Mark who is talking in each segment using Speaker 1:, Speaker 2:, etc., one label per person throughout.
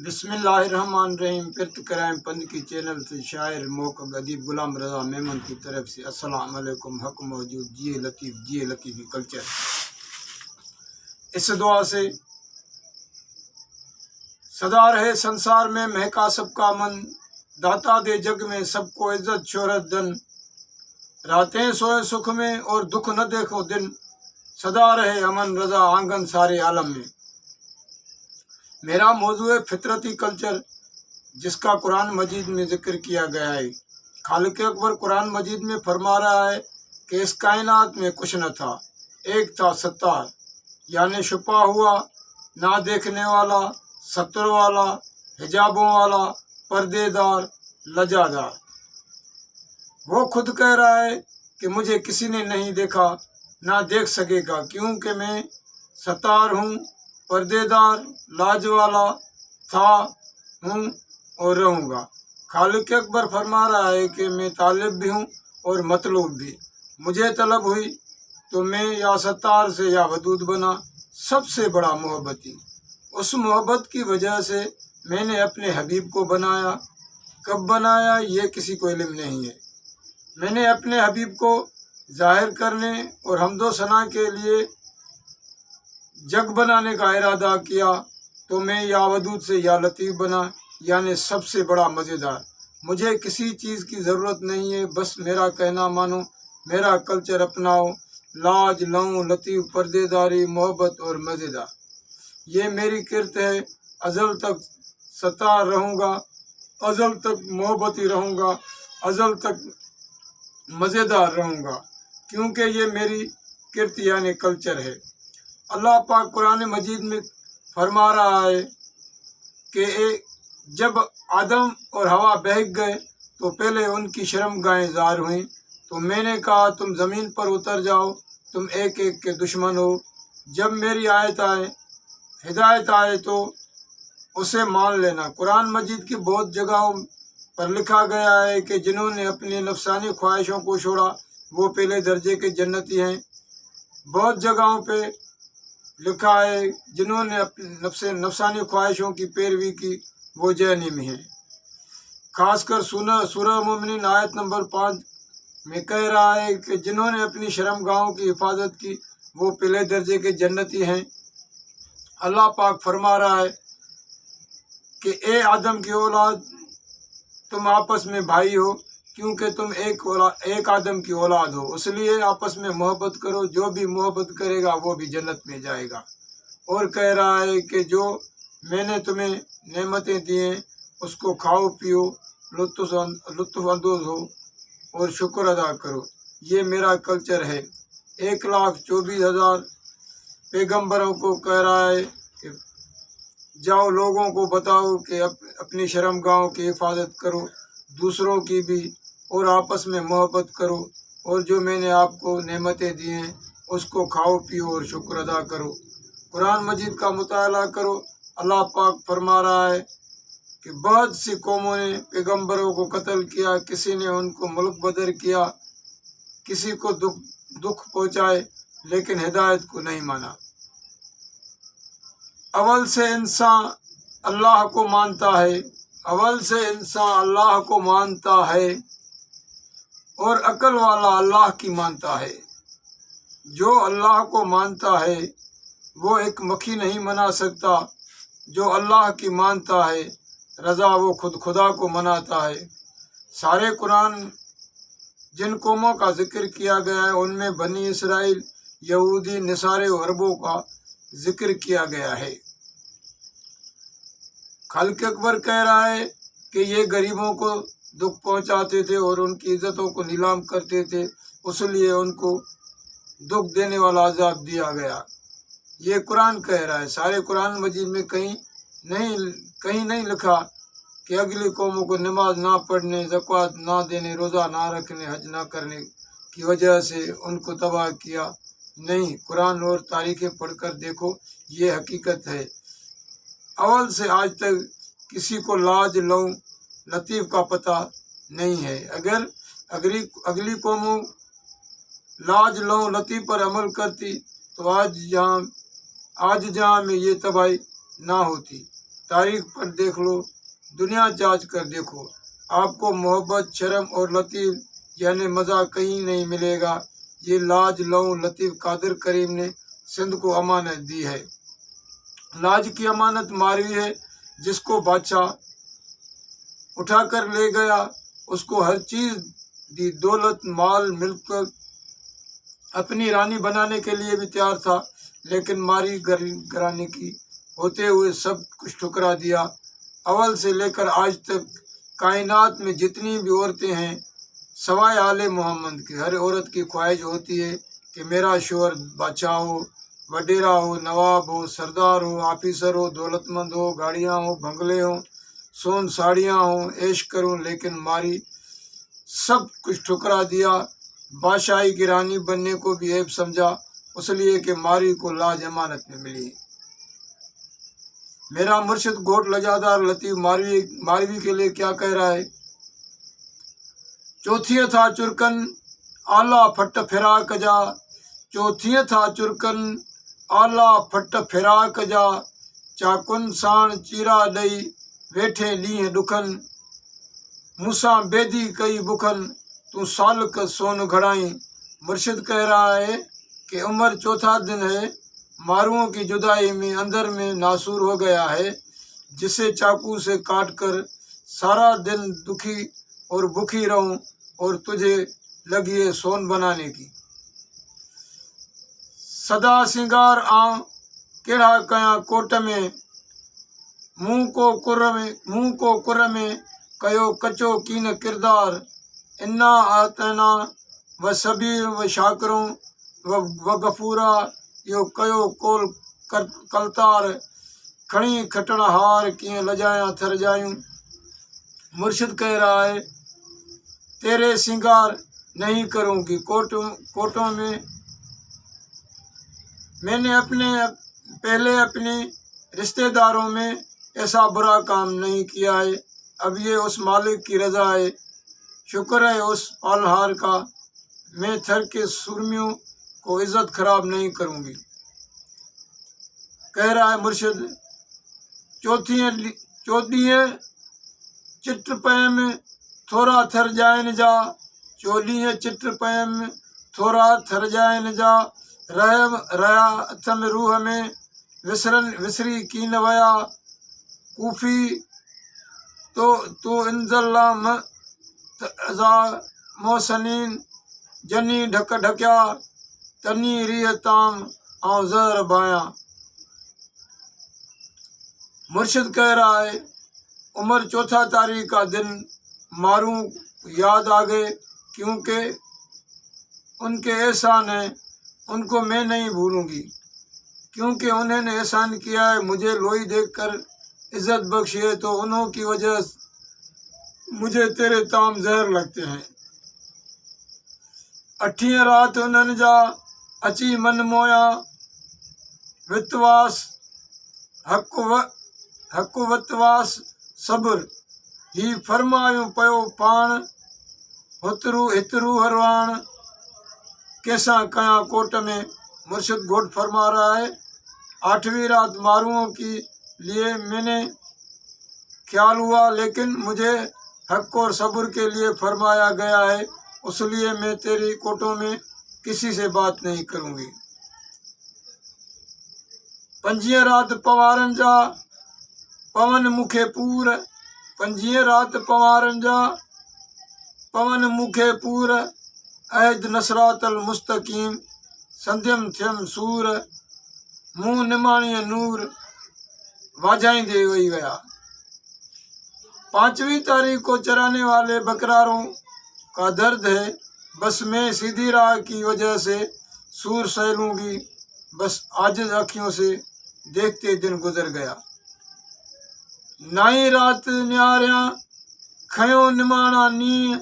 Speaker 1: بسم اللہ الرحمن الرحیم۔ پرت کرائم پند کی چینل سے شاعر موقع ادیب غلام رضا میمن کی طرف سے السلام علیکم۔ حق موجود، جیے لطیفی کلچر۔ اس دعا سے صدا رہے سنسار میں مہکا سب کا من، داتا دے جگ میں سب کو عزت شہرت دن، راتیں سوئے سکھ میں اور دکھ نہ دیکھو دن، صدا رہے امن رضا آنگن سارے عالم میں۔ میرا موضوع ہے فطرتی کلچر، جس کا قرآن مجید میں ذکر کیا گیا ہے۔ خالق اکبر قرآن مجید میں فرما رہا ہے کہ اس کائنات میں کچھ نہ تھا، ایک تھا ستار، یعنی چھپا ہوا، نہ دیکھنے والا، ستر والا، حجابوں والا، پردے دار، لجادار۔ وہ خود کہہ رہا ہے کہ مجھے کسی نے نہیں دیکھا، نہ دیکھ سکے گا، کیونکہ میں ستار ہوں، پردے دار، لاج والا تھا، ہوں اور رہوں گا۔ خالق اکبر فرما رہا ہے کہ میں طالب بھی ہوں اور مطلوب بھی۔ مجھے طلب ہوئی تو میں یا ستار سے یا ودود بنا، سب سے بڑا محبتی۔ اس محبت کی وجہ سے میں نے اپنے حبیب کو بنایا۔ کب بنایا یہ کسی کو علم نہیں ہے۔ میں نے اپنے حبیب کو ظاہر کرنے اور حمد و ثنا کے لیے جگ بنانے کا ارادہ کیا تو میں یا ودود سے یا لطیف بنا، یعنی سب سے بڑا مزیدار۔ مجھے کسی چیز کی ضرورت نہیں ہے، بس میرا کہنا مانو، میرا کلچر اپناؤ۔ لاج، لوں، لطیف، پردے داری، محبت اور مزیدار، یہ میری کرت ہے۔ ازل تک ستار رہوں گا، ازل تک محبتی رہوں گا، ازل تک مزیدار رہوں گا، کیونکہ یہ میری کرت یعنی کلچر ہے۔ اللہ پاک قرآن مجید میں فرما رہا ہے کہ جب آدم اور حوا بہک گئے تو پہلے ان کی شرم گاہیں زار ہوئیں، تو میں نے کہا تم زمین پر اتر جاؤ، تم ایک ایک کے دشمن ہو۔ جب میری آیت آئے، ہدایت آئے تو اسے مان لینا۔ قرآن مجید کی بہت جگہوں پر لکھا گیا ہے کہ جنہوں نے اپنی نفسانی خواہشوں کو چھوڑا وہ پہلے درجے کے جنتی ہیں۔ بہت جگہوں پہ لکھا ہے جنہوں نے اپنی نفسانی خواہشوں کی پیروی کی وہ جہنمی ہیں۔ خاص کر سورہ مومنین آیت نمبر 5 میں کہہ رہا ہے کہ جنہوں نے اپنی شرم گاہوں کی حفاظت کی وہ پہلے درجے کے جنتی ہیں۔ اللہ پاک فرما رہا ہے کہ اے آدم کی اولاد، تم آپس میں بھائی ہو، کیونکہ تم ایک آدم کی اولاد ہو، اس لیے آپس میں محبت کرو۔ جو بھی محبت کرے گا وہ بھی جنت میں جائے گا۔ اور کہہ رہا ہے کہ جو میں نے تمہیں نعمتیں دی ہیں اس کو کھاؤ پیو، لطف اندوز ہو اور شکر ادا کرو، یہ میرا کلچر ہے۔ 1,24,000 پیغمبروں کو کہہ رہا ہے کہ جاؤ لوگوں کو بتاؤ کہ اپنی شرم گاہوں کی حفاظت کرو، دوسروں کی بھی، اور آپس میں محبت کرو، اور جو میں نے آپ کو نعمتیں دی ہیں اس کو کھاؤ پیو اور شکر ادا کرو۔ قرآن مجید کا مطالعہ کرو۔ اللہ پاک فرما رہا ہے کہ بہت سی قوموں نے پیغمبروں کو قتل کیا، کسی نے ان کو ملک بدر کیا، کسی کو دکھ پہنچائے، لیکن ہدایت کو نہیں مانا۔ اول سے انسان اللہ کو مانتا ہے، اول سے انسان اللہ کو مانتا ہے، اور عقل والا اللہ کی مانتا ہے۔ جو اللہ کو مانتا ہے وہ ایک مکھی نہیں منا سکتا، جو اللہ کی مانتا ہے رضا وہ خود خدا کو مناتا ہے۔ سارے قرآن جن قوموں کا ذکر کیا گیا ہے ان میں بنی اسرائیل، یہودی، نصارے و عربوں کا ذکر کیا گیا ہے۔ خالق اکبر کہہ رہا ہے کہ یہ غریبوں کو دکھ پہنچاتے تھے اور ان کی عزتوں کو نیلام کرتے تھے، اس لیے ان کو دکھ دینے والا عذاب دیا گیا۔ یہ قرآن کہہ رہا ہے۔ سارے قرآن مجید میں کہیں نہیں لکھا کہ اگلی قوموں کو نماز نہ پڑھنے، زکوٰۃ نہ دینے، روزہ نہ رکھنے، حج نہ کرنے کی وجہ سے ان کو تباہ کیا۔ نہیں، قرآن اور تاریخیں پڑھ کر دیکھو، یہ حقیقت ہے۔ اول سے آج تک کسی کو لاج، لوں، لطیف کا پتہ نہیں ہے۔ اگر اگلی قوموں لاج، لوں، لطیف پر عمل کرتی تو آج جہاں میں یہ تباہی نہ ہوتی۔ تاریخ پر دیکھ لو، دنیا جانچ کر دیکھو، آپ کو محبت، شرم اور لطیف یعنی مزہ کہیں نہیں ملے گا۔ یہ لاج لو لطیف قادر کریم نے سندھ کو امانت دی ہے۔ لاج کی امانت ماروی ہے، جس کو بادشاہ اٹھا کر لے گیا، اس کو ہر چیز دی، دولت، مال، ملکت، اپنی رانی بنانے کے لیے بھی تیار تھا، لیکن ماری گھرانے کی ہوتے ہوئے سب کچھ ٹھکرا دیا۔ اول سے لے کر آج تک کائنات میں جتنی بھی عورتیں ہیں، سوائے آل محمد کی، ہر عورت کی خواہش ہوتی ہے کہ میرا شوہر بادشاہ ہو، وڈیرا ہو، نواب ہو، سردار ہو، آفیسر ہو، دولت مند ہو، گاڑیاں ہوں، بنگلے ہوں، سون ساڑیاں ہوں، عیش کروں، لیکن ماری سب کچھ ٹھکرا دیا۔ بادشاہی کی رانی بننے کو بھی عیب سمجھا، اس لیے کہ ماری کو لاج امانت میں ملی۔ میرا مرشد گوٹ لجادار لطیف ماروی کے لیے کیا کہہ رہا ہے؟ چوتھیے تھا چرکن آلہ پھٹ پھراک جا، چوتھیے تھا چرکن آلہ پھٹ پھراک جا، چاکن ساण چیرا ڈئی ویٹھے ڈینہں ڈکھن، موساں بیدی کئی بکھن، تو سالک سون گھڑائیں۔ مرشد کہہ رہا ہے کہ عمر چوتھا دن ہے، ماروؤں کی جدائی میں اندر میں ناسور ہو گیا ہے، جسے چاقو سے کاٹ کر سارا دن دکھی اور بکھی رہوں، اور تجھے لگی ہے سون بنانے کی۔ سدا سنگار آں کیڑا کیاں کوٹ میں، منہ کو کر میں کیو کچو کین کردار، انا آتینا و سبیر و شاکروں و غفورا، یو کیو کول کلتار، کھڑی کھٹن ہار کیے لجایاں تھر جایوں۔ مرشد کہہ رہا ہے تیرے سنگار نہیں کروں گی، کوٹوں میں نے پہلے اپنے رشتہ داروں میں ایسا برا کام نہیں کیا ہے، اب یہ اس مالک کی رضا ہے، شکر ہے اس پالنہار کا، میں تھر کے سرمیوں کو عزت خراب نہیں کروں گی۔ کہہ رہا ہے مرشد چودھیے چٹ پیم تھوڑا تھر جائن جا، چودھیے چٹ پیم تھوڑا تھر جائن جا، رہا اتھم روح میں وسری کین ویا، کوفی تو انزلام ازا محسنین، جنی ڈھک ڈھکیا تنی ریح تام آؤں زہر بایاں۔ مرشد کہہ رہا ہے عمر چوتھا تاریخ کا دن ماروں یاد آ گئے، کیونکہ ان کے احسان ہیں، ان کو میں نہیں بھولوں گی، کیونکہ انہوں نے احسان کیا ہے، مجھے لوئی دیکھ کر عزت بخشی ہے، تو انہوں کی وجہ مجھے تیرے تام زہر لگتے ہیں۔ اٹھیں رات انہن جا اچی من مویا، وتواس حق وتواس صبر، ہی فرمایوں پیو پاڻ ہترو ہرواڻ، کیساں کیاں کوٹ میں۔ مرشد گوٹ فرما رہا ہے 8ویں رات ماروؤں کے لیے میں نے خیال ہوا، لیکن مجھے حق اور صبر کے لیے فرمایا گیا ہے، اس لیے میں تیری کوٹوں میں کسی سے بات نہیں کروں گی۔ 5 رات پوارن جا پون مکھے پور، 5 رات پوارن جا پون مکھے پور، عہد نصرات المستقیم، سندھیم تھیم سور، منہ نماڻیء نور، واجھائيندي وئی ويا۔ 5ویں تاریخ کو چرانے والے بکراروں کا درد ہے، بس میں سیدھی راہ کی وجہ سے سور سہ لوں گی، بس عاجز آنکھوں سے دیکھتے دن گزر گیا۔ نائیں رات نہاریاں کھیوں نماڻا نین،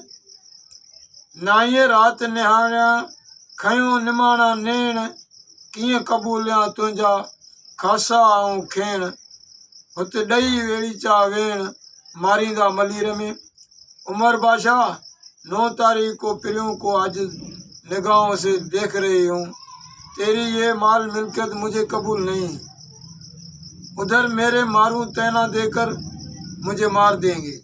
Speaker 1: نائیں رات نہاریاں کھیوں نماڻا نین، کیئں قبولیاں تنھنجا خاصا آئوں کھیڻ، ہت ڈئی ویڑیچا ویڻ، ماریندا ملیر میں۔ عمر بادشاہ 9 تاریخ کو پریوں کو عاجز نگاہوں سے دیکھ رہی ہوں، تیری یہ مال ملکت مجھے قبول نہیں، ادھر میرے ماروں تینا دے کر مجھے مار دیں گے۔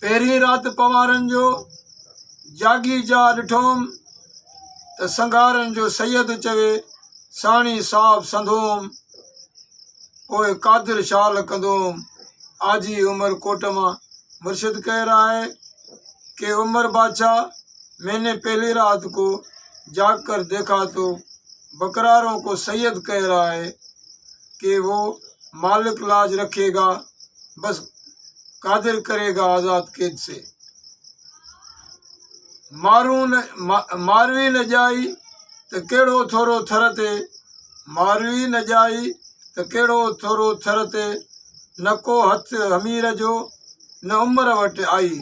Speaker 1: پہری رات پوارن جو جاگی جا ڈٹھوم تو سنگارن جو سید چوے ساڑی صاحب سندھوم پوئے قادر شال کندوم آجی عمر کوٹ ماں۔ مرشد کہہ رہا ہے کہ عمر بادشاہ میں نے پہلی رات کو جاگ کر دیکھا تو بکراروں کو سید کہہ رہا ہے کہ وہ مالک لاج رکھے گا، بس قادر کرے گا آزاد قید سے۔ ماروی نہ جائی تو کیڑو تھورو تھرتے، ماروی نہ جائی تو کیڑو تھورو تھرتے، نہ کو ہتھ حمیر جو نہ عمر وٹ آئی،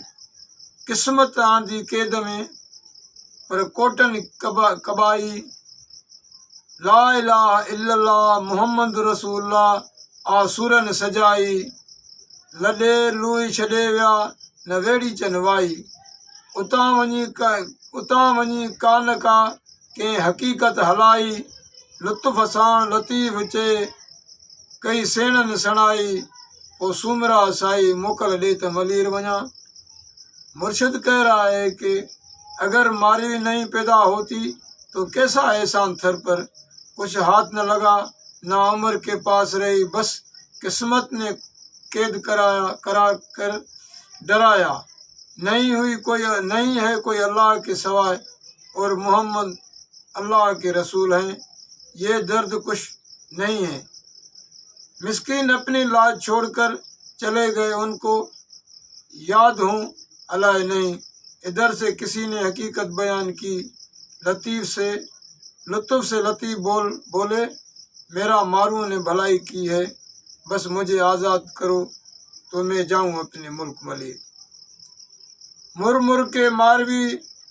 Speaker 1: قسمت آندھی قید میں پر کوٹن کبائی، لا الہ الا اللہ محمد رسول اللہ آسورن سجائی، لڈے لوئی چھڈے ویا نہ ویڑی چنوائی، اتاں ونی کان کا کنहिं حقیقت ہلائی، لطف سان لطیف چے کئی سیڑن سڑائی، پو سومرا سائی موکل ڈے تو ملیر وجا۔ مرشد کہہ رہا ہے کہ اگر ماروی نہیں پیدا ہوتی تو کیسا احسان تھر پر، کچھ ہاتھ نہ لگا نہ عمر کے پاس رہی، بس قسمت نے قید کرا کر ڈرایا، نہیں ہے کوئی اللہ کے سوائے اور محمد اللہ کے رسول ہیں، یہ درد کش نہیں ہے۔ مسکین اپنی لاج چھوڑ کر چلے گئے، ان کو یاد ہوں الائے نہیں، ادھر سے کسی نے حقیقت بیان کی، لطف سے لطیف بولے میرا ماروں نے بھلائی کی ہے، بس مجھے آزاد کرو تو میں جاؤں اپنے ملک ملے۔ مر کے ماروی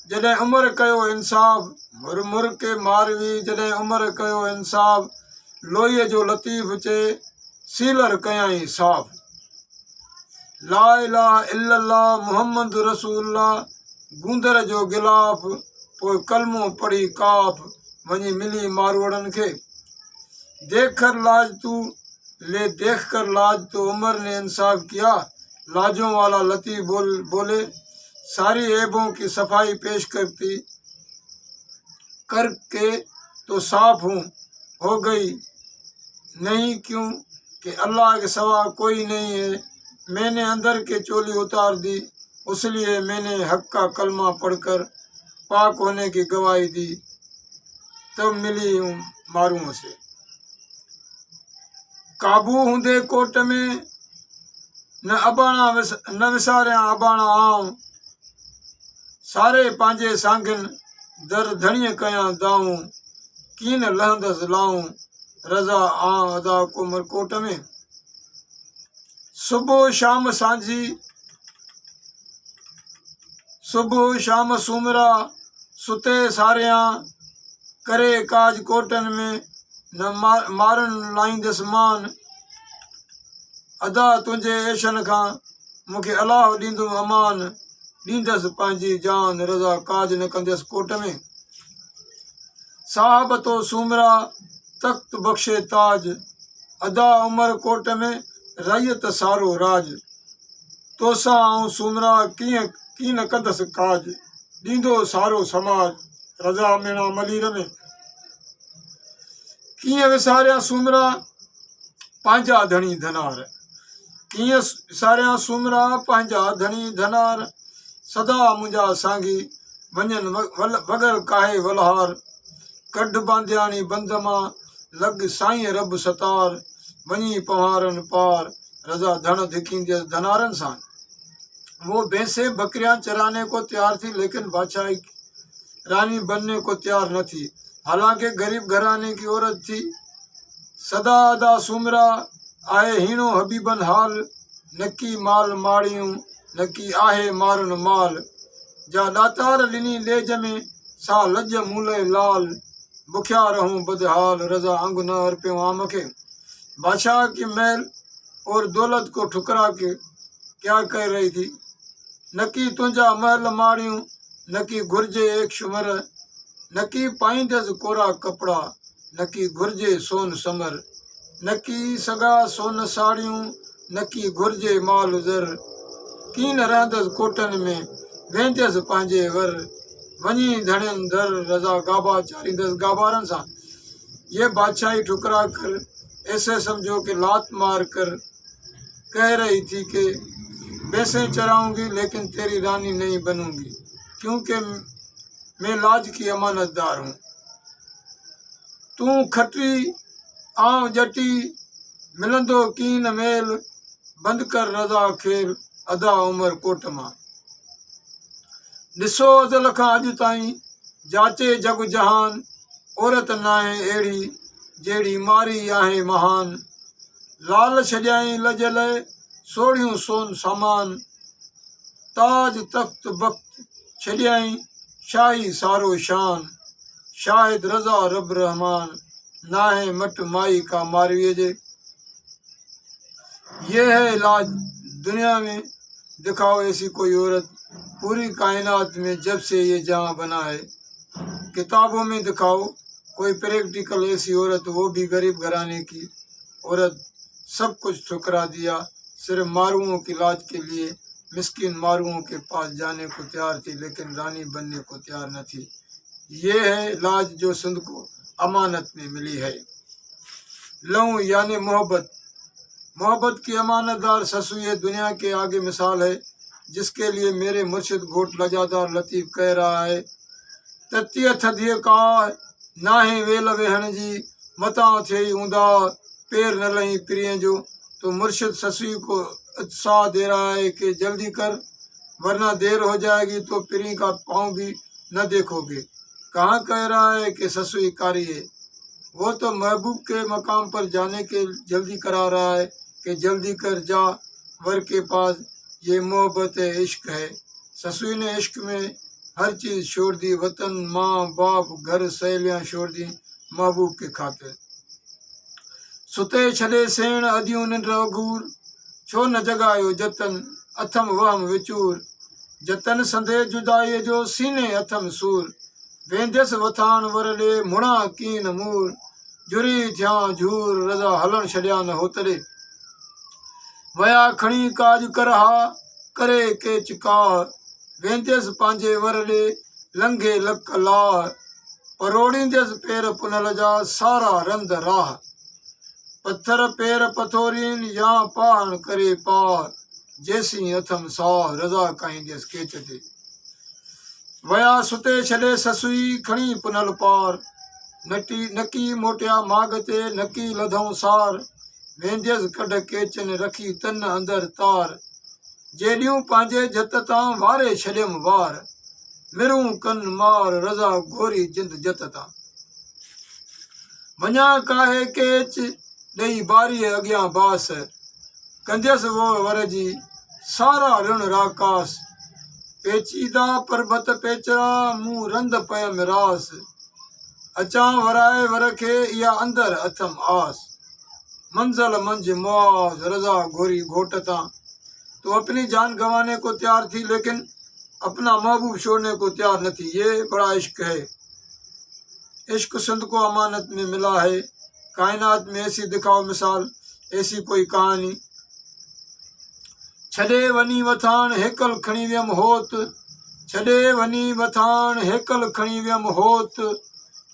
Speaker 1: جڏहिं عمر کيو انصاف، مر کے ماروی جڏहिं عمر کيو انصاف، لوئيءَ جو لطيف چي سيلر ڪيائين صاف، لا الہ الا اللہ محمد رسول اللہ گوندر جو غلاف، پوءِ کلمو پڑھی کاف، وڃي ملي ماروڙن کي، دیکھ کر لاج تو عمر نے انصاف کیا، لاجوں والا لطیف بولے ساری عیبوں کی صفائی پیش کر کے تو صاف ہو گئی نہیں، کیوں کہ اللہ کے سوا کوئی نہیں ہے، میں نے اندر کے چولی اتار دی، اس لیے میں نے حق کا کلمہ پڑھ کر پاک ہونے کی گواہی دی، تب ملی ہوں ماروں سے۔ قابو ہوندے کوٹ میں نہ وساریاں ابانا آؤں، سارے پانجے سانگن در دھڑیاں کیاں داؤں، کین لہندس لاؤں رضا آں ادا کومر کوٹ میں۔ صبح شام سومرا ستے ساریاں، کرے کاج کوٹن میں نہ مارن لائندس مان، ادا تنجے عیشن کھاں مکھے اللہ ڈیندو امان، ڈیندس پانجی جان رضا کاج نہ کندس کوٹ میں۔ صاحب تو سومرا تخت بخشے تاج، ادا عمر کوٹ میں رعیت سارو راج، توساں آؤں سومرا کین کندس کاج، ڈیندو سارو سماج رضا مینا ملیر میں۔ کیئں وساریا سومرا پانجا دھنی دھنار، کیئں وساریا سومرا پانجا دھنی دھنار، سدا منجا سانگی ونجن وگر کاہے ولہار، کڈ باندھیانی بند ماں لگ سائیں رب ستار، ونی پوارن پار رضا دھن دھکیندس دھنارن سان۔ وہ بھینسیں بکریاں چرانے کو تیار تھی، لیکن بادشاہی رانی بننے کو تیار نہ تھی، حالانکہ غریب گھرانے کی عورت تھی۔ سدا ادا سومرا آئے ہینو حبیبن حال، نکی مال ماڑیوں نکی آہے مارن مال، جا ڈاتار لنی لیج میں سا لج مولے لال، بکھیا رہوں بدحال رضا انگ نہ ارپیوں آم کے۔ بادشاہ کی محل اور دولت کو ٹھکرا کے کیا کہہ رہی تھی، نکی تنجا محل ماڑیوں نکی گھرجے ایک شمر، نکی پائندس کورا کپڑا نکی گھرجے سون سمر، न की सगा सोन साड़ियूं न की घुर्जे माल ज़र कीन रहंदसि कोटनि में वेंदसि पंहिंजे वर वञी धणियनि दर रज़ा गाबा चारींदसि गाबारनि सां ये बादशाही ठुकरा कर ऐसे समझो कि लात मार कर कह रही थी कि भैंसें चराऊंगी लेकिन तेरी रानी नहीं बनूंगी क्योंकि मैं लाज की अमानतदार हूँ। तू खटी आऊं जटी मिलंदो कीन मेल बंद कर रज़ा खेल अदा उमर कोट मां। ॾिसो अज़ल खां अॼु ताईं जाचे जग जहान औरत नाहे अहिड़ी जहिड़ी मारी आहे महान। लाल छॾियाई लजल सोढ़ियूं सोन सामान ताज तख्त बख्त छॾियाई शाही सारो शान। शाहिद रज़ा रब रहमान नाहे मट माई का मारवीअ जे। ये है इलाज दुनिया में दिखाओ ऐसी कोई औरत पूरी कायनात में जब से ये जहां बना है। किताबों में दिखाओ कोई प्रैक्टिकल ऐसी औरत वो भी गरीब घराने की औरत सब कुछ ठुकरा दिया सिर्फ मारुओं की लाज के लिए। मिस्किन मारुओं के पास जाने को तैयार थी लेकिन रानी बनने को तैयार न थी। ये है लाज जो सिंध को अमानत में मिली है। लहू यानी मोहब्बत मोहब्बत की अमानतदार ससु ये दुनिया के आगे मिसाल है जिसके लिए मेरे मुर्शिद घोट लजादार लतीफ़ कह रहा है ततीअ थधीअ का नाहे वेल वेहण जी मता थियई ऊंधा पैर न लही प्रिय जो। तो मुर्शिद ससुई को उत्साह दे रहा है कि जल्दी कर वरना देर हो जाएगी तो प्री का पाँव भी न देखोगे। कहाँ कह रहा है कि ससुई कारी है, वो तो महबूब के मकाम पर जाने के जल्दी करा रहा है कि जल्दी कर जा वर के पास। ये मोहब्बत है, इश्क है। ससुई ने इश्क में हर चीज़ छोड़ दी, वतन माँ बाप घर सहेलियाँ छोड़ दी महबूब के खातिर। सुते छॾे सेण अदियूं निंड अघूर छो न जगायो जतन अथम वहम विचूर। जतन संधे जुदाईअ जो सीने अथम सूर वेंदसि वथाण वर ॾे मुड़ा कीन मूर। जुरी थिया झूर रज़ा हलण छॾिया न होतरे वया खणी काज करहा करे केच काह। वेंदसि पंहिंजे वर ॾे लंघे लक लाह परोड़ींदसि पेर पुनल जा सारा रंध राह। पत्थर पैर पथोरीन या पाण करे पार जैसी अथम साह रज़ा काईंदसि केच ते। वया सुते छॾे ससुई खणी पुनल पार नकी मोटिया माग ते नकी लधऊं सार। वेंदसि कढ केचन रखी तन अंदर तार जेॾियूं पंहिंजे जत तां वारे छॾियमि वार। मिरूं कन मार रज़ा घोरी जिंद जत तां वञा काहे केच ॾेई बारीअ अॻियां बास। कंदसि वो वर जी सारा ऋण राकास पेचीदा पर्बत पेचरा मूं रंध पयम रास। अचां वराए वर खे इहा अंदर अथम आस मंज़ल मंझ मुआज़ रज़ा घोरी घोट तां। तो अपनी जान गंवाने को तैयार थी लेकिन अपना महबूब छोड़ने को तैयार न थी। ये बड़ा इश्क है। इश्क सिंध को अमानत में मिला है। कायनात में ऐसी दिखाओ मिसाल ऐसी कोई कहानी। छॾे वनी वथाण हेकल खणी वियम होत छॾे वनी वथाण हेकल खणी वियम होत।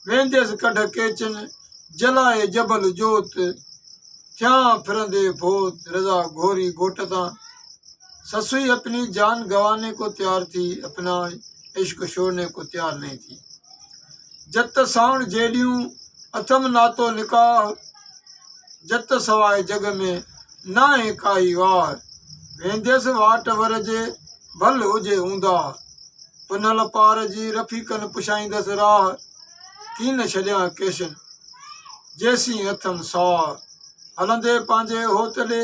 Speaker 1: वेंदसि कढ केचन जलाए जबल जोत थिया फिरंदे भोत रज़ा घोरी घोट तां। ससुई अपनी जान गंवाने को तैयार थी अपना इश्क छोड़ने को तैयार नहीं थी। जत साउण जेॾियूं अथम नातो निकाह जत सवाइ जग में नाहे काई वार। वेंदसि वाट वर जे भल हुजे ऊंधा पुनल पार जी रफ़ीकन पुछाईंदसि राह। कीन छॾियां केशन जैसी अथम साह हलंदे पंहिंजे होत ॾे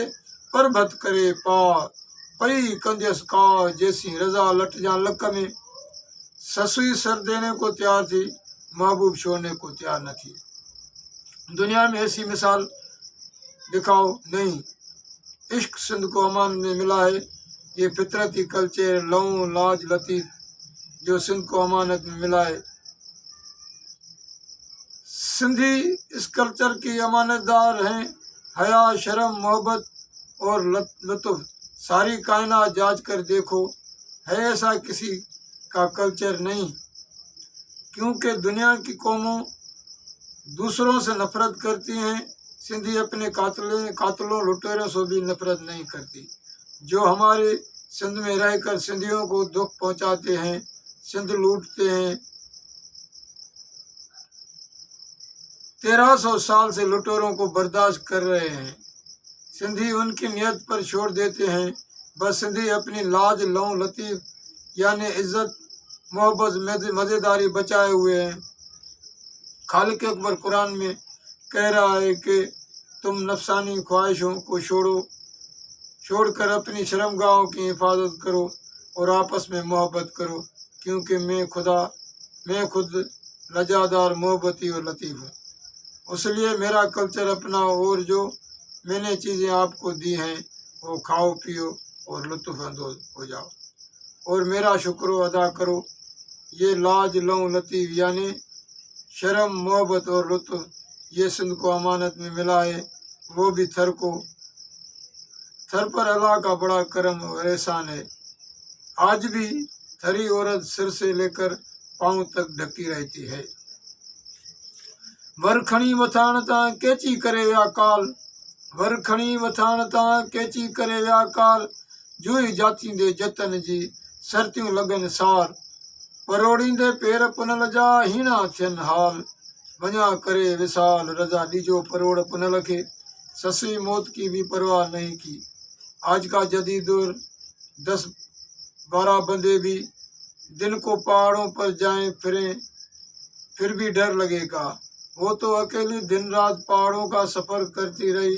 Speaker 1: परबत करे पार। पई कंदसि काह जैसी रज़ा लट जा लक में। ससुई सर देने को तैयार थी महबूब छोड़ने को तैयार न थी। दुनिया में ऐसी मिसाल दिखाओ नहीं। इश्क सिंध को अमान में मिला है। ये फितरती कल्चर लहू लाज लतीफ़ जो सिंध को अमानत में मिला है। सिंधी इस कल्चर की अमानतदार हैं हया, शर्म, मोहब्बत और लुत्फ सारी कायनात जांच कर देखो, है ऐसा किसी का कल्चर नहीं। क्योंकि दुनिया की कौमों दूसरों से नफरत करती हैं, सिंधी अपने कातलों लुटेरों से भी नफरत नहीं करती, जो हमारे सिंध में रहकर सिंधियों को दुख पहुंचाते हैं, सिंध लूटते हैं। 1300 साल से लुटेरों को बर्दाश्त कर रहे हैं। सिंधी उनकी नियत पर छोड़ देते हैं। बस सिंधी अपनी लाज, लौ, लतीफ़ यानी इज्जत, मोहब्बत, मज़ेदारी बचाए हुए हैं। खालिक अकबर कुरान में कह रहा है कि तुम नफसानी ख्वाहिशों को छोड़कर अपनी शर्मगाहों की हिफाजत करो और आपस में मोहब्बत करो, क्योंकि मैं खुद लजादार, मोहब्बती और लतीफ़ हूँ। इसलिए मेरा कल्चर अपनाओ और जो मैंने चीज़ें आपको दी हैं वो खाओ, पियो और लुत्फ़ अंदोज़ हो जाओ और मेरा शुक्र अदा करो। ये लाज, लौ, लतीफ़ यानी शर्म, मोहब्बत और लुत्फ़ ये सिंध को अमानत में मिला है, वो भी थर पर अल्लाह का बड़ा करम और एहसान है। आज भी थरी औरत सिर से लेकर पाँव तक ढकी रहती है। वरखणी वथाण तां केची करे विया काल, वरखणी वथाण तां केची करे विया काल, जुई जातींदे जतन जी सरतियूं लगन सार, परोड़ींदे पेर पुनल जा हीणा थियन हाल, वञा करे विसाल रजा ॾिजो परोड़ पुनल खे, ससुई मौत की भी परवाह नहीं की। आज का जदीद दौर 10-12 बंदे भी दिन को पहाड़ों पर जाएं फिरें फिर भी डर लगेगा। वो तो अकेली दिन रात पहाड़ों का सफ़र करती रही,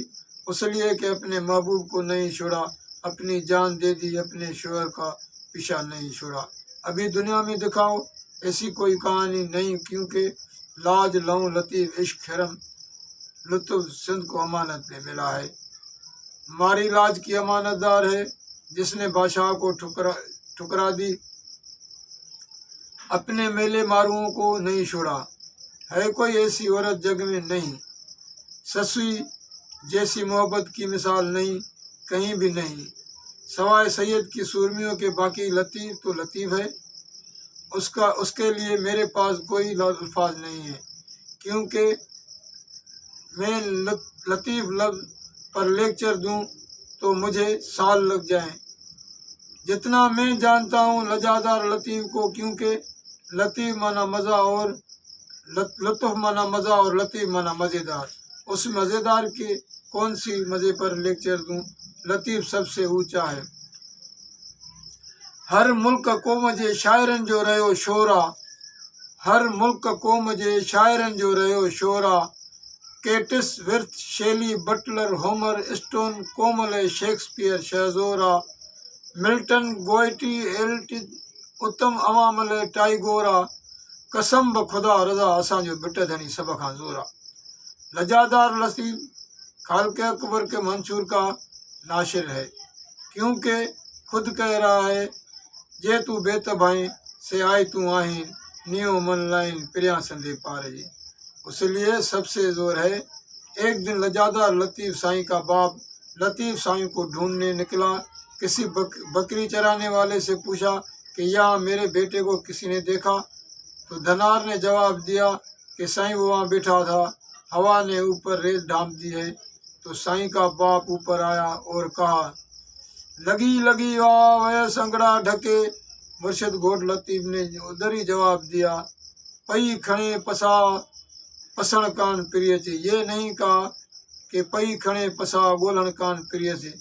Speaker 1: इसलिए कि अपने महबूब को नहीं छोड़ा, अपनी जान दे दी, अपने शोहर का पीछा नहीं छोड़ा। अभी दुनिया में दिखाओ ऐसी कोई कहानी नहीं, क्योंकि लाज, लौ, लतीफ़, इश्क, शर्म, लुत्फ़ सिंध को अमानत में मिला है। हमारी लाज की अमानतदार है, जिसने बादशाह को ठुकरा दी, अपने मेले मारुओं को नहीं छोड़ा। है कोई ऐसी औरत जग में नहीं, ससुई जैसी मोहब्बत की मिसाल नहीं, कहीं भी नहीं, सवाए सैयद की सूरमियों के। बाकी लतीफ़ तो लतीफ़ है, उसके लिए मेरे पास कोई अल्फाज नहीं है, क्योंकि मैं लतीफ़ लफ्ज़ पर लेक्चर दूं तो मुझे साल लग जाएं। जितना मैं जानता हूँ लजादार लतीफ़ को, क्योंकि लतीफ़ माना मज़ा और लुत्फ़ माना मज़ा और लतीफ़ माना मज़ेदार। उस मज़ेदार के कौन सी मज़े पर लेक्चर दूं, लतीफ़ सबसे ऊंचा है। हर मुल्क क़ौम जे शाइरनि जो रहियो शोरा, हर मुल्क क़ौम जे शाइरनि जो रहियो शोरा, केटिस, विर्थ, शेली, बटलर, होमर, स्टोन, कोमल, शेक्सपियर, शहज़ोरा, मिल्टन, गोएटी, एल्टिज, उत्तम अवामल, टाइगोरा, कसम ब खुदा रज़ा असांजो बिट धणी सभ खां ज़ोरा। लजादार लतीफ़ खालिक अकबर के मंसूर का नाशिर है, क्योंकि खुद कह रहा है, जे तू बेतबाई से आई तू आहीन, नियो मन लाइन प्रिया संदे पार जी। इसलिए सबसे जोर है। एक दिन लजादार लतीफ़ साईं का बाप लतीफ़ साईं को ढूंढने निकला। किसी बकरी चराने वाले से पूछा कि यहाँ मेरे बेटे को किसी ने देखा? तो धनार ने जवाब दिया कि साईं वो वहाँ बैठा था, हवा ने ऊपर रेत ढांप दी है। तो साईं का बाप ऊपर आया और कहा, लगी लगी वाह वह संगड़ा ढके। मुर्शिद घोट लतीफ़ ने उधर ही जवाब दिया, पई खणे पसा पसण कान प्रिय से। ये नहीं कहा कि पई खणे पसा गोलन कान प्रिय से।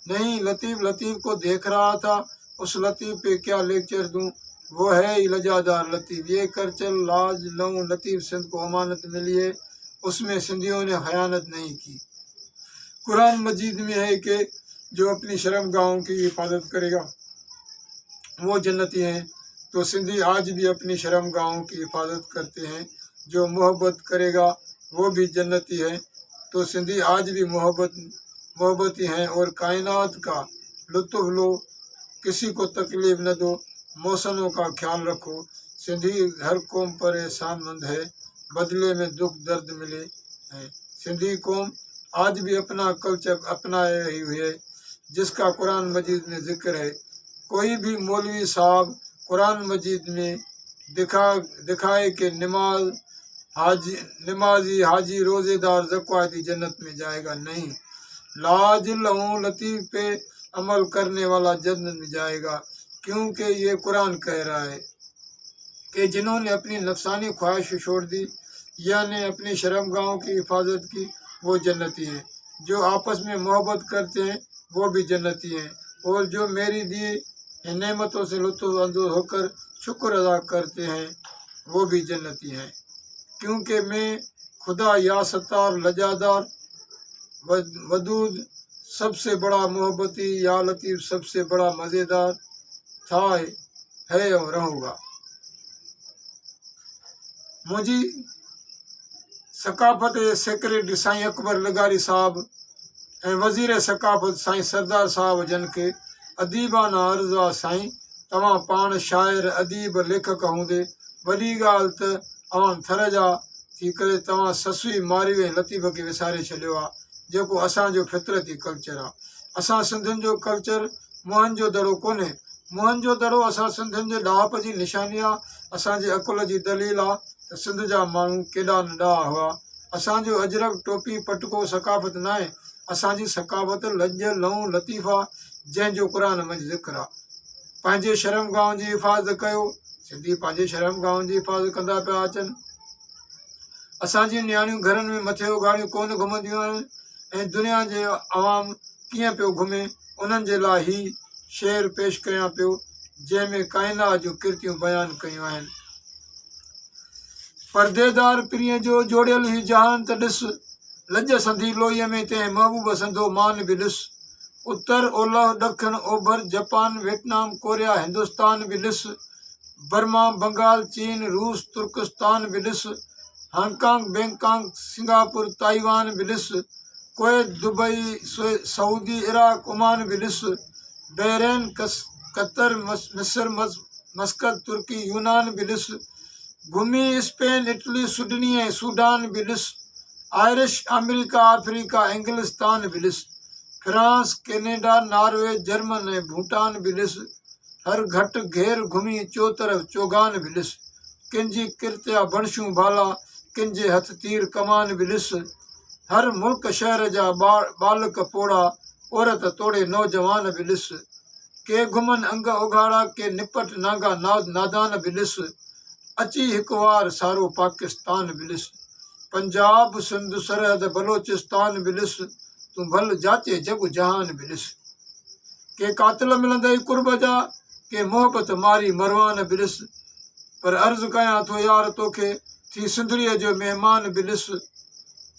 Speaker 1: नहीं, लतीफ़ को देख रहा था। उस लतीफ़ पे क्या लेक्चर दूं, वो है ही लजादार लतीफ़। ये कर चल लाज लौ लतीफ़ सिंध को अमानत मिली है, उसमें सिंधियों ने खयानत नहीं की। कुरान मजीद में है कि जो अपनी शर्मगाहों की हिफाजत करेगा वो जन्नती हैं। तो सिंधी आज भी अपनी शर्मगाहों की हिफाजत करते हैं। जो मोहब्बत करेगा वो भी जन्नती है। तो सिंधी आज भी मोहब्बती हैं और कायनात का लुत्फ़ लो, किसी को तकलीफ़ न दो, मौसमों का ख्याल रखो। सिंधी हर कौम पर एहसानमंद है, बदले में दुख दर्द मिले हैं। सिंधी कौम آج بھی اپنا کلچر اپنائے رہی ہے جس کا قرآن مجید میں ذکر ہے۔ کوئی بھی مولوی صاحب قرآن مجید میں دکھائے کہ نمازی حاجی روزے دار زکواتی جنت میں جائے گا، نہیں، لاج لہوں لطیف پہ عمل کرنے والا جنت میں جائے گا، کیونکہ یہ قرآن کہہ رہا ہے کہ جنہوں نے اپنی نفسانی خواہش چھوڑ دی یعنی اپنی شرمگاہوں کی حفاظت کی وہ جنتی ہیں، جو آپس میں محبت کرتے ہیں وہ بھی جنتی ہیں، اور جو میری دی نعمتوں سے لطف اندوز ہو کر شکر ادا کرتے ہیں وہ بھی جنتی ہیں، کیونکہ میں خدا یا ستار لجادار ودود سب سے بڑا محبتی یا لطیف سب سے بڑا مزیدار تھا ہے اور رہوں گا۔ मुंहिंजी सकाफ़त सेक्रेटरी साईं अकबर लगारी साहब ऐं वज़ीर सकाफ़त साईं सरदार साहब जन खे अदीबाना अर्ज़ु आहे साईं, तव्हां पाण शाइर अदीब लेखक हूंदे वॾी ॻाल्हि त अवां थर जा थी करे तव्हां ससुई मारी ऐं लतीफ़ खे विसारे छॾियो आहे, जेको असांजो फितरती कल्चर आहे। असां सिंधियुनि जो कल्चर मुहनि जो दड़ो कोन्हे, मुहनि जो दड़ो असां सिंधियुनि जे ॾाप जी निशानी आहे, असांजे अकुल जी दलील आहे त सिंध जा माण्हू केॾा नंढा हुआ। असांजो अजरक टोपी पटको सकाफ़त न आहे, असांजी सकाफ़त लज लहूं लतीफ़ आहे जंहिंजो क़ुर में ज़िक्र आहे। पंहिंजे शर्मगाहनि जी हिफ़ाज़त कयो, सिंधी पंहिंजे शर्मगाहनि जी हिफ़ाज़त कंदा पिया अचनि। असांजी नियाणियूं घरनि में मथे उघाड़ियूं कोन घुमंदियूं आहिनि ऐं दुनिया जे अवाम कीअं पियो घुमे उन्हनि जे लाइ ही शेर पेश कयां पियो जंहिंमें काइनात जूं किर्तियूं बयानु कयूं आहिनि। परदेदार प्रिय जो जोड़ियल ही जहान त ॾिस, लज संधी लोईअ में तंहिं महबूब संधो मान बि ॾिस, उत्तर ओलह ॾखिण ओभर जापान वियतनाम कोरिया हिंदुस्तान बि ॾिस, बर्मा बंगाल चीन रूस तुर्कस्तान बि ॾिस, हांगकांग बैंकॉक सिंगापुर ताइवान बि ॾिस, Kuwait Dubai Saudi Iraq Oman बि ॾिस, बहरैन कतर मिस्र मस्कत तुर्की यूनान बि ॾिस, घुमी स्पेन इटली सुडनी ऐं सूडान बि ॾिस, आयरिश अमेरिका अफ्रीका इंग्लिस्तान बि ॾिस, फ्रांस कैनेडा नॉर्वे जर्मन ऐं भूटान बि ॾिस, हर घट घेर घुमी चौतरफ़ चौगान बि ॾिस, किंजी किरतिया बणशूं भाला किंजे हथ तीर कमान बि ॾिस, हर मुल्क शहर जा बालक पोड़ा औरत तोड़े नौजवान बि ॾिस, के घुमन अंग उघाड़ा के निपट नागा नादान बि ॾिस, अची हिकु वार सारो पाकिस्तान बि ॾिस, पंजाब सिंध सरहद बलोचिस्तान बि ॾिस, तूं भल जाचे जग जहान बि ॾिस, के कातिल मिलंदई कुर्ब जा के मोहबत मारी मरवान बि ॾिस, पर अर्ज़ु कयां थो यार तोखे थी सिंधड़ीअ जो महिमान बि ॾिस,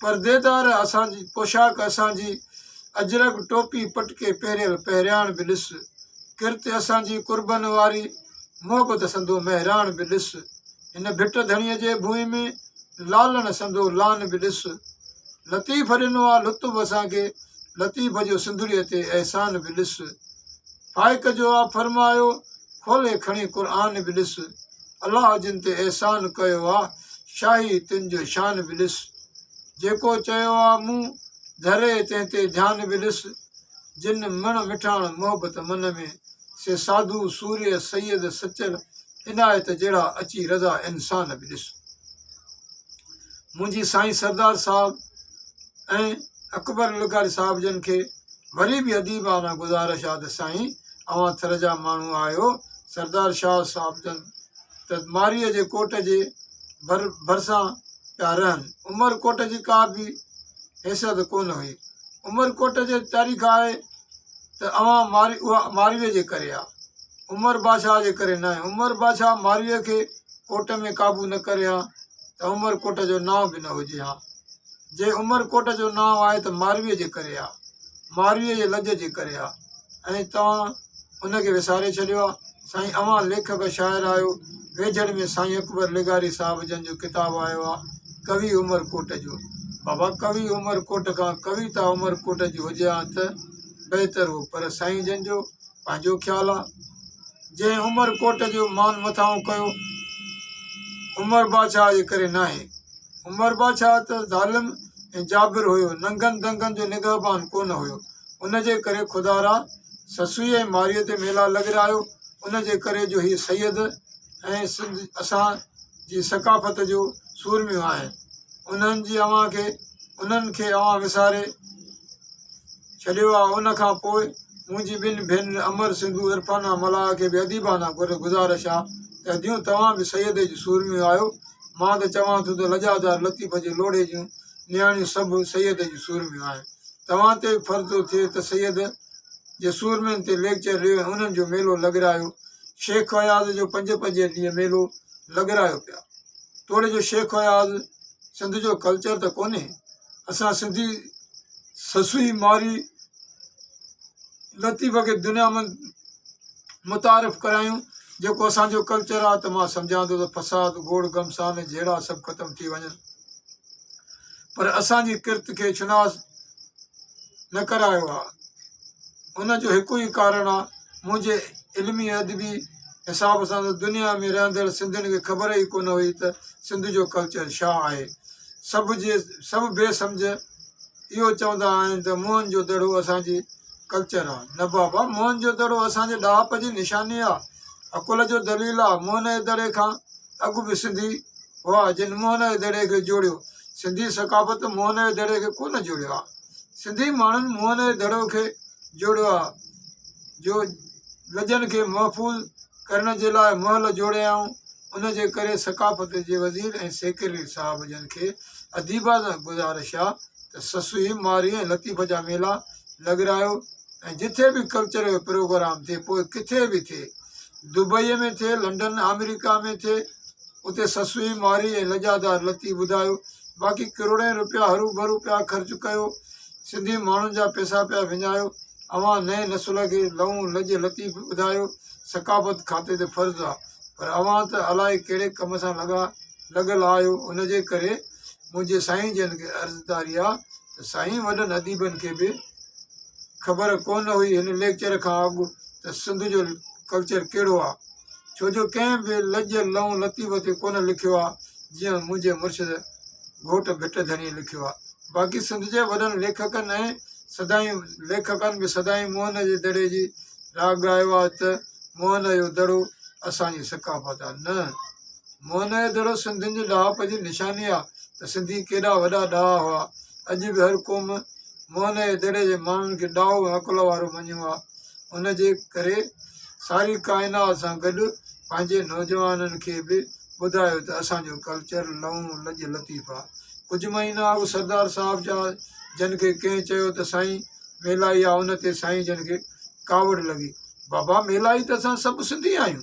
Speaker 1: परदेदार असांजी पोशाक असांजी अजरक टोपी पटके पहिरियल पहिरियाण बि ॾिस, किरत असांजी कुर्बन वारी मोहबत संदो महिराण बि ॾिस, हिन भिट धणीअ जे भूमि में लालण संदो लान बि ॾिस, लतीफ़ ॾिनो आहे लुत्फ़ असांखे लतीफ़ जो सिंधड़ीअ ते अहसान बि ॾिस, फाइक जो आहे फरमायो खोले खणी क़ुर बि ॾिस, अलाह जिन ते अहसान कयो आहे शाही तिन जो शान बि ॾिस, जेको चयो आहे मूं धरे तंहिं ते ध्यानु बि ॾिस, जिन मण मिठाण मोहबत मन में से साधू सूर्य सैयद सचल इनायत जहिड़ा अची रज़ा इंसान बि ॾिस। मुंहिंजी साईं सरदार साहब ऐं अकबर लगारी साहब जन खे वरी बि अदीबाना गुज़ारिश आहे त साईं अवां थर जा माण्हू आहियो, सरदार शाह साहब जन त मारीअ जे कोट जे भरिसां पिया रहनि, उमरकोट जी का बि हैसियत कोन हुई, उमरकोट जे तारीख़ आहे त अवां उहा मारीअ जे करे आहे, उमर बादशाह जे करे न आहे, उमर बादशाह मारीअ खे कोट में क़ाबू न करे हा त उमरकोट जो नाव बि न हुजे हा, जे उमरकोट जो नाव आहे त मारवीअ जे करे आहे, मारवीअ जे लज जे करे आहे, ऐं तव्हां उनखे विसारे छॾियो आहे। साईं अवां लेखक शाइर आहियो, वेझड़ में साईं अकबर लिगारी साहब जन जो किताबु आयो आहे कवि उमरकोट जो, बाबा कवि उमरकोट खां कविता उमरकोट जी हुजे हा त बहितर हो, पर साईं जन जो पंहिंजो ख़्यालु आहे, जंहिं उमरकोट जो मान मथां कयो उमर बादशाह जे करे न आहे, उमर बादशाह त ज़ालिम ऐं जाबिर हुयो, नंगनि दंगनि जो निगहबान कोन हुयो। उनजे करे खुदारा ससूईअ ऐं मारीअ ते मेला लॻरायो। उनजे करे जो हीअ सैयद ऐं सिंध असांजी सकाफ़त जो सूरमियूं आहिनि। उन्हनि खे अवां विसारे छॾियो आहे। उनखां पोइ मुंहिंजी ॿिनि भेनरुनि अमर, सिंधू, इरफाना, मलाह खे बि अदीबाना गुज़ारिश आहे त अदियूं तव्हां बि सैयद जी सूरमियूं आहियो। मां त चवां थो त लजादार लतीफ़ जे लोड़े जूं नियाणियूं सभु सैयद जी सूरमियूं आहिनि। तव्हां ते बि फ़र्ज़ु थो थिए त सैयद जे सूरमियुनि ते लेक्चर ॾियो, उन्हनि जो मेलो लॻरायो। शेख अयाज़ जो 5-5 ॾींहं मेलो लॻरायो पिया। तोड़े जो शेख अयाज़ सिंध जो कल्चर त कोन्हे। असां सिंधी ससूई मारी लतीफ़ खे दुनिया में मुतारिफ़ करायूं। जेको असांजो कल्चर आहे त मां सम्झां थो त फ़साद, गोड़ गमसान जहिड़ा सभु ख़तमु थी वञनि। पर असांजी किर्त खे चुनास न करायो आहे। उनजो हिकु ई कारण आहे, मुंहिंजे इल्मी अदबी हिसाब सां त दुनिया में रहंदड़ सिंधियुनि खे ख़बर ई कोन हुई त सिंध जो कल्चर छा आहे। सभु बेसम्झ इहो चवंदा आहिनि त मोहन जो दड़ो असांजी कल्चर आहे। न बाबा, मोहन जो दड़ो असांजे ॾाप जी निशानी आहे। अकुल जो दलील आहे, मोहन जे दड़े खां अॻु बि सिंधी हुआ जिन मोहन जे दड़े खे जोड़ियो। सिंधी सकाफ़त मोहन जे दड़े खे कोन जोड़ियो आहे। सिंधी माण्हुनि मोहन जे दड़ो खे जोड़ियो आहे। जो लजनि खे महफ़ूज़ करण जे लाइ महल जोड़ियाऊं। उनजे करे सकाफ़त जे वज़ीर ऐं सेक्रेटरी साहिब जन खे अदीबाना गुज़ारिश आहे त ससूई, मारी ऐं लतीफ़ जा मेला लॻरायो। ऐं जिथे बि कल्चर जो प्रोग्राम थिए, पोइ किथे बि थिए, दुबईअ में थिए, लंडन, अमेरिका में थिए, उते ससूई, मारी ऐं लजादार लतीफ़ ॿुधायो। बाक़ी किरोड़े रुपया हरू भरू पिया ख़र्चु कयो, सिंधी माण्हुनि जा पैसा पिया विञायो। अवां नए नसुल खे लहूं लज लतीफ़ ॿुधायो। सकाफ़त खाते ते फ़र्ज़ु आहे, पर अवां त अलाए कहिड़े कम सां लॻल आहियो। उनजे करे मुंहिंजे साईं जन खे अर्ज़दारी आहे त साईं वॾनि अदीबनि खे बि ख़बर कोन हुई हिन लेक्चर खां अॻु त सिंध जो कल्चर कहिड़ो आहे। छो जो कंहिं बि लज लहूं लतीफ़ ते कोन लिखियो आहे जीअं मुंहिंजे मुर्शिद घोट भिट धणी लिखियो आहे। बाक़ी सिंध जे वॾनि लेखकनि बि सदाईं मोहन जे दड़े जी राग ॻायो आहे त मोहन जो दड़ो असांजी सकाफ़त आहे। न, मोहन जो दड़ो सिंधियुनि जे ॾाप जी निशानी आहे त सिंधी केॾा वॾा ॾाह हुआ। अॼु बि हर क़ौम मोहन जे दड़े जे माण्हुनि खे ॾाहो ऐं अकुल वारो मञियो आहे। उनजे करे सारी काइनात सां गॾु पंहिंजे नौजवाननि खे बि ॿुधायो त असांजो कल्चर लहूं लज लतीफ़ आहे। कुझु महीना अॻु सरदार साहिब जन खे कंहिं चयो त साईं मेलाई आहे, उन ते साईं जन खे कावड़ लॻी। बाबा, मेलाई त असां सभु सिंधी आहियूं।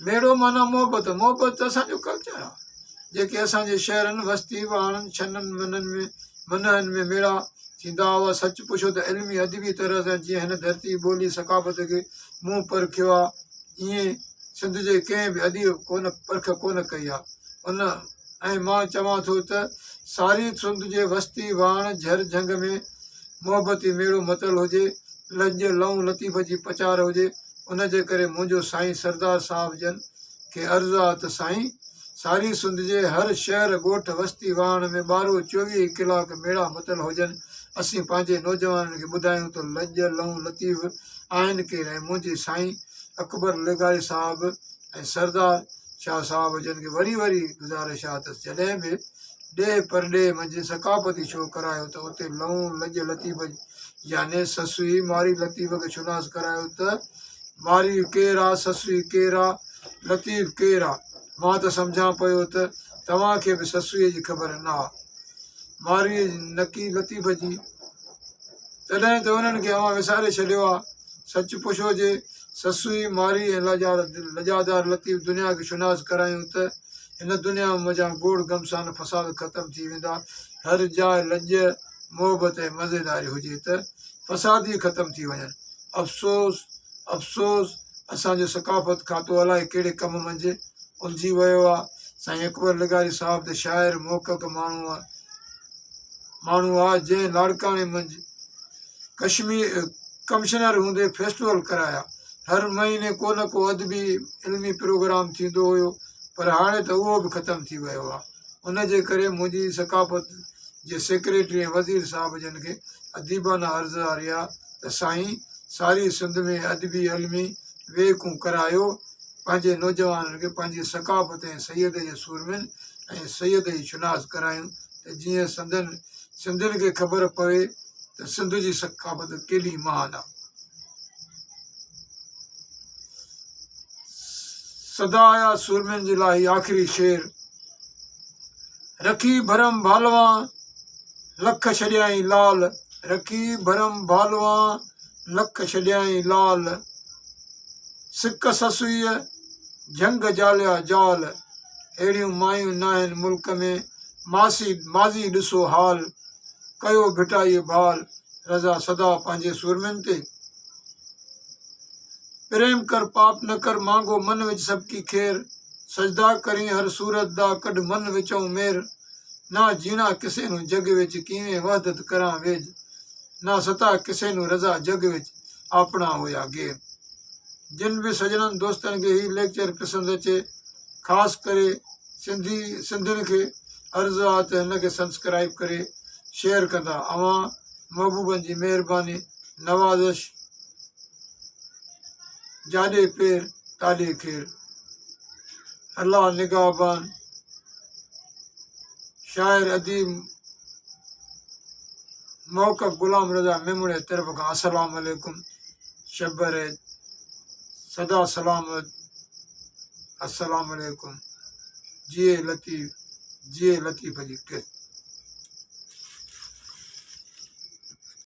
Speaker 1: मेड़ो माना मोहबत, मोहबत त असांजो कल्चर आहे। जेके असांजे शहरनि, बस्ती, वाणनि, छननि, मनहनि में मेड़ा थींदा हुआ। सच पुछो त इल्मी अदबी तरह सां जीअं हिन धरती ॿोली सकाफ़त खे मुंहुं परखियो आहे, ईअं सिंध जे कंहिं बि अदीब परख कोन कई आहे। ऐं मां चवां थो त सारी सिंध जे वस्ती, वाण, झर झंग में मोहबती मेड़ो मतल हुजे, लज लहूं लतीफ़ जी पचार हुजे। उनजे करे मुंहिंजो साईं सरदार साहिब जन खे अर्ज़ु आहे त साईं सारी सिंध जे हर शहर, ॻोठ, बस्ती, वाण में 12-24 कलाक मेड़ा मतल हुजनि। असीं पंहिंजे नौजवाननि खे ॿुधायूं त लज लहूं लतीफ़ आहिनि केरु। ऐं मुंहिंजे साईं अकबर लेगारी साहिब ऐं सरदार शाह साहिब जन खे वरी गुज़ारिश आहे त जॾहिं बि ॾे परॾे मंझि सकाफ़ती शो करायो त उते लहूं लज लतीफ़ याने ससूई, मारी, लतीफ़ खे शुनास करायो त मारी केरु आहे, ससूई केरु आहे, लतीफ़ केरु आहे। मां त सम्झां पियो त तव्हांखे बि ससूईअ जी ख़बर न आहे, मारीअ जी नकी, लतीफ़ जी, तॾहिं त उन्हनि खे अवां विसारे छॾियो आहे। सच पुछो जे ससूई, मारी ऐं लजादार लतीफ़ दुनिया खे शुनास करायूं त हिन दुनिया में मज़ा गोड़ गमसान फ़साद ख़तमु थी वेंदा। हर जाइ लज, मोहबत ऐं मज़ेदारी हुजे त फ़साद ई ख़तमु थी वञनि। अफ़सोस अफ़सोस असांजो सकाफ़त खातो अलाए कहिड़े कम मंझि उलझी वियो आहे। साईं अकबर लेगारी साहिब त शाइर मोहक़क़ माण्हू आहे जंहिं लाड़काणे मंझि कमिशनर हूंदे फेस्टिवल कराया। हर महीने को न को अदबी इल्मी प्रोग्राम थींदो हुयो, पर हाणे त उहो बि ख़तमु थी वियो आहे। उनजे करे मुंहिंजी सकाफ़त जे सेक्रेटरी ऐं वज़ीर साहब जन खे अदीबाना अर्ज़ आरिया त साईं सारी सिंध में अदबी अलमी वेहकूं करायो, पंहिंजे नौजवाननि खे पंहिंजी सकाफ़त ऐं सैयद जे सूरमिन ऐं सैयद जी शुनास करायूं त जीअं सिंधियुनि खे ख़बर पवे त सिंध जी सकाफ़त केॾी महान आहे। सदा आया सूरमिन जे लाइ आख़िरी शेर, रखी भरम भालवा लख छॾियाई लाल, रखी भरम भालवा लख छॾियाई लाल, सिक ससुईअ जंग जालिया जाल, अहिड़ियूं मायूं न आहिनि मुल्क में माज़ी ॾिसो हाल, कयो भिटाई भाल, रज़ा सदा पंहिंजे सूरमिन ते। प्रेम कर पाप न कर मांगो मन विच सबकी खेर, सजदा करी हर सूरत दा कढ मन विचों मेर, ना जीना किसे नूं जग विच किवें वहदत करां वेज, ना सता किसे नूं रज़ा जग विच आपणा होया गेर। जिन भी सजननि दोस्तनि खे ही लेक्चर पसंदि अचे, ख़ासि करे सिंधियुनि खे अर्ज़ु आहे त हिन खे सब्सक्राइब करे शेयर कंदा। अवां महबूबनि जी महिरबानी, नवाज़श, जाॾे पेर ताॾे खेर। अल्लाह निगाहबान, शाइर अदीब मौक़फ़ ग़ुलाम रज़ा मेमणे तरफ़ खां अस्सलाम वालेकुम, शब रहे सदा सलामत, अस्सलाम वालेकुम। जिए लतीफ़ जी किरत।